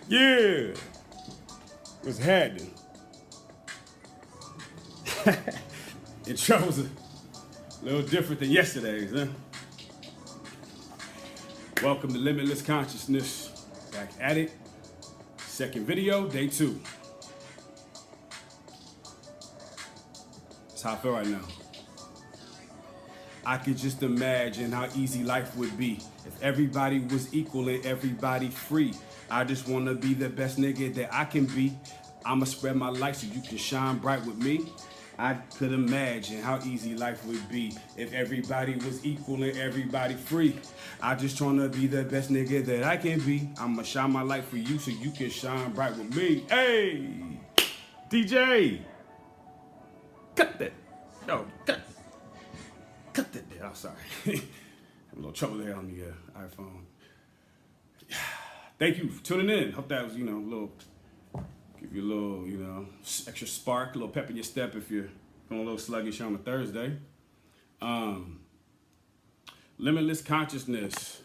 Yeah, what's happening? Intro was a little different than yesterday's, huh? Welcome to Limitless Consciousness. Back at it. Second video, day 2. That's how I feel right now. I could just imagine how easy life would be if everybody was equal and everybody free. I just want to be the best nigga that I can be. I'ma spread my light so you can shine bright with me. I could imagine how easy life would be if everybody was equal and everybody free. I just tryna be the best nigga that I can be. I'ma shine my light for you so you can shine bright with me. Hey, DJ, cut that. No, cut that there. I'm sorry. Have a little trouble there on the iPhone. Thank you for tuning in. Hope that was, a little, give you a little, extra spark, a little pep in your step if you're feeling a little sluggish on a Thursday. Limitless consciousness.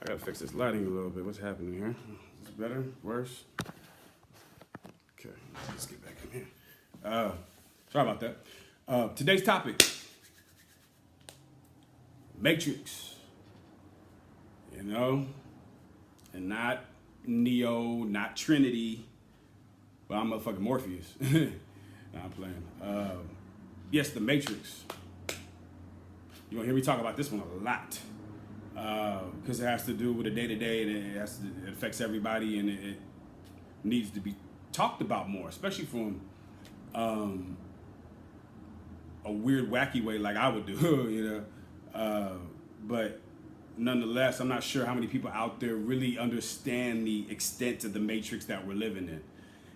I gotta fix this lighting a little bit. What's happening here? Is it better? Worse? Okay, let's get back in here. Sorry about that. Today's topic, Matrix. And not Neo, not Trinity, but I'm motherfucking Morpheus. Nah, I'm playing. Yes, the Matrix. You're gonna hear me talk about this one a lot. Because it has to do with the day-to-day and it affects everybody and it needs to be talked about more, especially from a weird, wacky way like I would do, but nonetheless, I'm not sure how many people out there really understand the extent of the matrix that we're living in.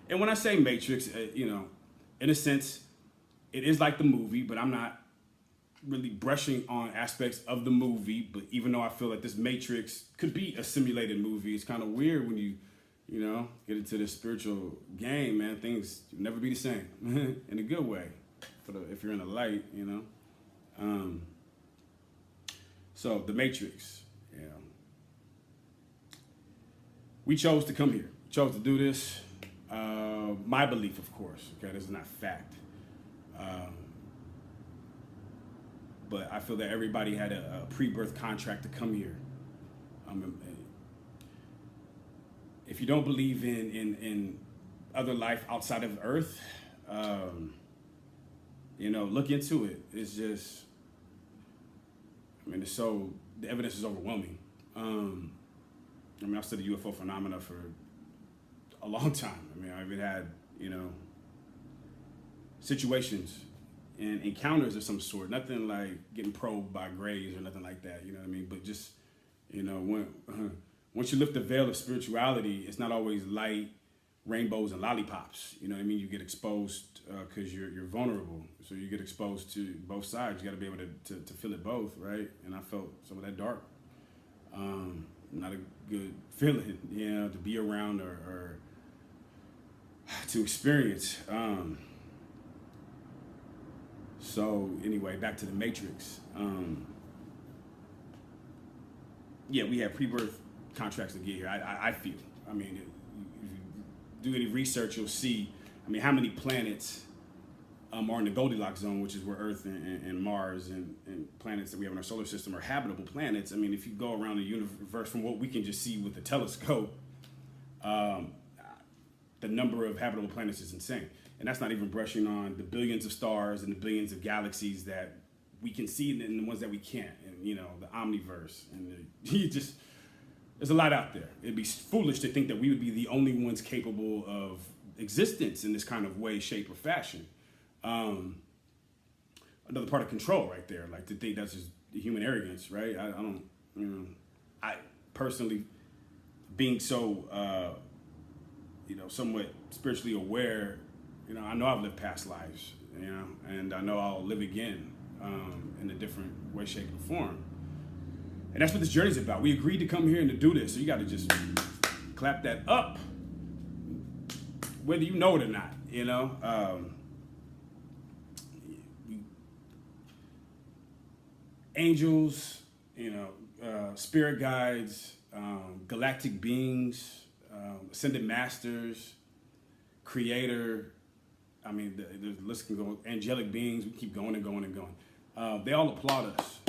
And when I say matrix, in a sense, it is like the movie, but I'm not really brushing on aspects of the movie. But even though I feel like this matrix could be a simulated movie, it's kind of weird when you get into the spiritual game, man. Things will never be the same in a good way. If you're in the light, So the Matrix, we chose to come here. We chose to do this. My belief, of course. Okay, this is not fact. But I feel that everybody had a pre-birth contract to come here. If you don't believe in other life outside of Earth, look into it. It's just. The evidence is overwhelming. I've studied UFO phenomena for a long time. I've even had, situations and encounters of some sort. Nothing like getting probed by grays or nothing like that, But just, once you lift the veil of spirituality, it's not always light, rainbows, and lollipops. You get exposed because you're vulnerable. So you get exposed to both sides. You got to be able to feel it both, right? And I felt some of that dark. Not a good feeling, to be around or to experience. So anyway, back to the Matrix. We have pre-birth contracts to get here. I feel. If you do any research, you'll see, how many planets are in the Goldilocks zone, which is where Earth and Mars and planets that we have in our solar system are habitable planets. If you go around the universe from what we can just see with the telescope, the number of habitable planets is insane. And that's not even brushing on the billions of stars and the billions of galaxies that we can see and the ones that we can't. And, the omniverse. And there's a lot out there. It'd be foolish to think that we would be the only ones capable of existence in this kind of way, shape, or fashion. Another part of control right there, like to think that's just human arrogance, right? I personally, being so, somewhat spiritually aware, I know I've lived past lives, and I know I'll live again in a different way, shape, and form. And that's what this journey's about. We agreed to come here and to do this, so you got to just clap that up, whether you know it or not, angels, spirit guides, galactic beings, ascended masters, creator. I mean, the list can go. Angelic beings. We keep going and going and going. They all applaud us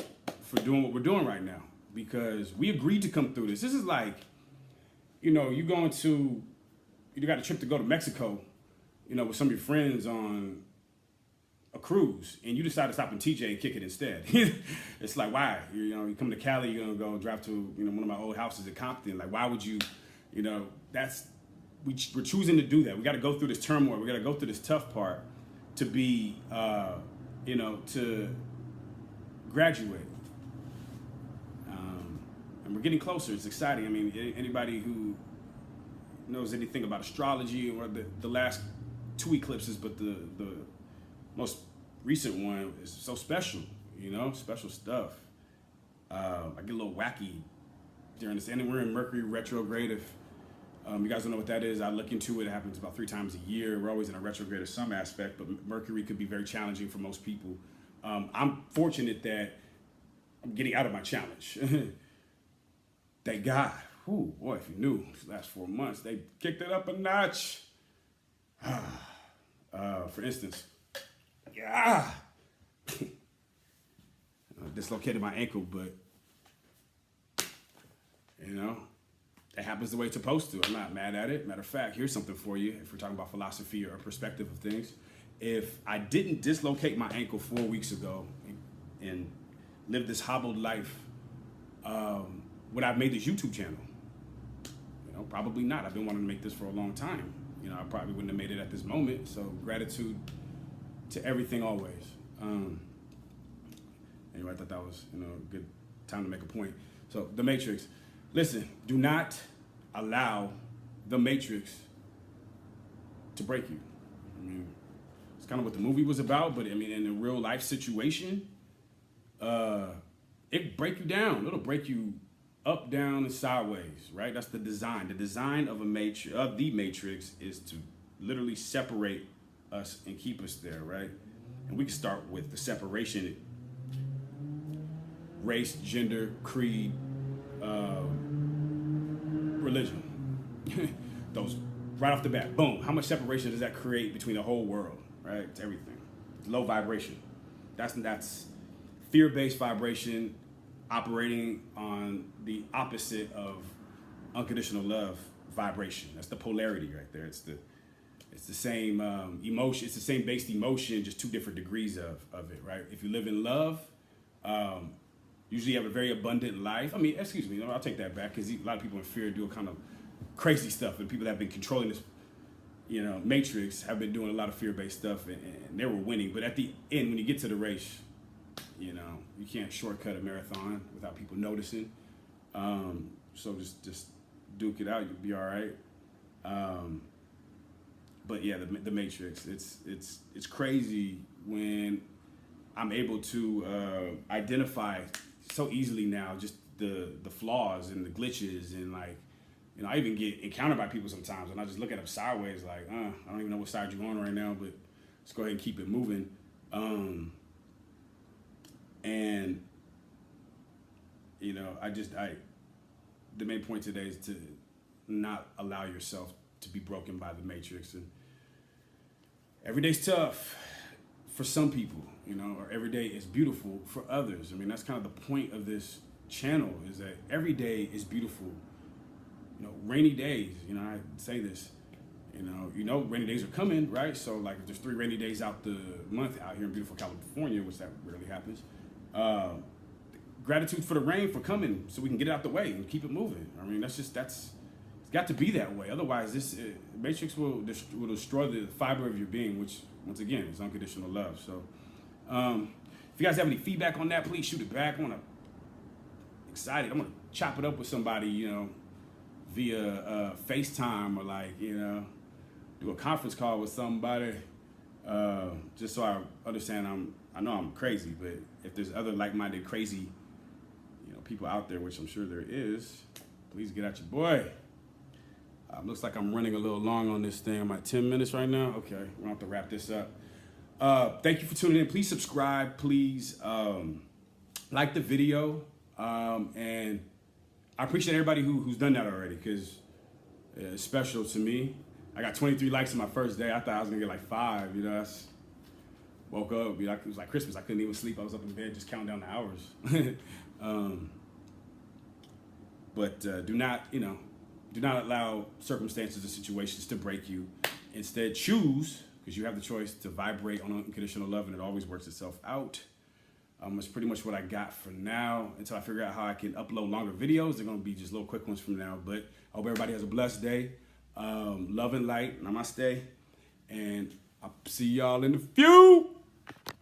for doing what we're doing right now because we agreed to come through this. This is like, you got a trip to go to Mexico, with some of your friends on a cruise, and you decide to stop in TJ and kick it instead. It's like, why? You come to Cali, you're gonna go drive to one of my old houses at Compton. Like, why would you? We're choosing to do that. We got to go through this turmoil. We got to go through this tough part to be, to graduate. And we're getting closer. It's exciting. I mean, anybody who knows anything about astrology or the last 2 eclipses, but the most recent one is so special, special stuff. I get a little wacky during this, and we're in Mercury retrograde. If you guys don't know what that is, I look into it. It happens about 3 times a year. We're always in a retrograde of some aspect, but Mercury could be very challenging for most people. I'm fortunate that I'm getting out of my challenge. Thank God. Whew, boy, if you knew, these last 4 months, they kicked it up a notch. For instance, I dislocated my ankle, but, it happens the way it's supposed to. I'm not mad at it. Matter of fact, here's something for you. If we're talking about philosophy or perspective of things, if I didn't dislocate my ankle 4 weeks ago and live this hobbled life, would I have made this YouTube channel? Probably not. I've been wanting to make this for a long time. I probably wouldn't have made it at this moment. So gratitude to everything always. Anyway, I thought that was a good time to make a point. So the Matrix. Listen, do not allow the Matrix to break you. I mean, it's kind of what the movie was about, but I mean, in a real life situation, it break you down. It'll break you up, down, and sideways, right? That's the design. The design of the Matrix is to literally separate us and keep us there, right? And we can start with the separation: race, gender, creed, religion. Those right off the bat, boom. How much separation does that create between the whole world, right? It's everything. It's low vibration. That's fear-based vibration operating on the opposite of unconditional love vibration. That's the polarity right there. It's the same emotion. It's the same based emotion, just 2 different degrees of it, right? If you live in love, usually you have a very abundant life. I mean, excuse me, I'll take that back, because a lot of people in fear do a kind of crazy stuff, and people that have been controlling this, matrix have been doing a lot of fear-based stuff, and they were winning. But at the end, when you get to the race, you can't shortcut a marathon without people noticing. So just duke it out, you'll be all right. But yeah, the Matrix, it's crazy when I'm able to identify so easily now just the flaws and the glitches, and I even get encountered by people sometimes and I just look at them sideways like, I don't even know what side you're on right now, but let's go ahead and keep it moving. And the main point today is to not allow yourself to be broken by the Matrix. And every day's tough for some people, or every day is beautiful for others. I mean, that's kind of the point of this channel, is that every day is beautiful. Rainy days, I say this, rainy days are coming, right? So like if there's 3 rainy days out the month out here in beautiful California, which that rarely happens, gratitude for the rain for coming so we can get it out the way and keep it moving. I mean, it's got to be that way. Otherwise, this Matrix will destroy the fiber of your being, which once again is unconditional love. So if you guys have any feedback on that, please shoot it back. I'm excited. I'm gonna chop it up with somebody, via FaceTime, or do a conference call with somebody, just so I understand. I know I'm crazy, but if there's other like-minded crazy, people out there, which I'm sure there is, please get at your boy. Looks like I'm running a little long on this thing. I'm at 10 minutes right now. Okay, we're gonna have to wrap this up. Thank you for tuning in. Please subscribe. Please like the video, and I appreciate everybody who's done that already, because It's special to me. I got 23 likes on my first day. I thought I was gonna get like 5. You know, woke up. You know, it was like Christmas. I couldn't even sleep. I was up in bed just counting down the hours. But do not allow circumstances or situations to break you. Instead, choose, because you have the choice to vibrate on unconditional love, and it always works itself out. That's pretty much what I got for now until I figure out how I can upload longer videos. They're going to be just little quick ones from now. But I hope everybody has a blessed day. Love and light. Namaste. And I'll see y'all in the future.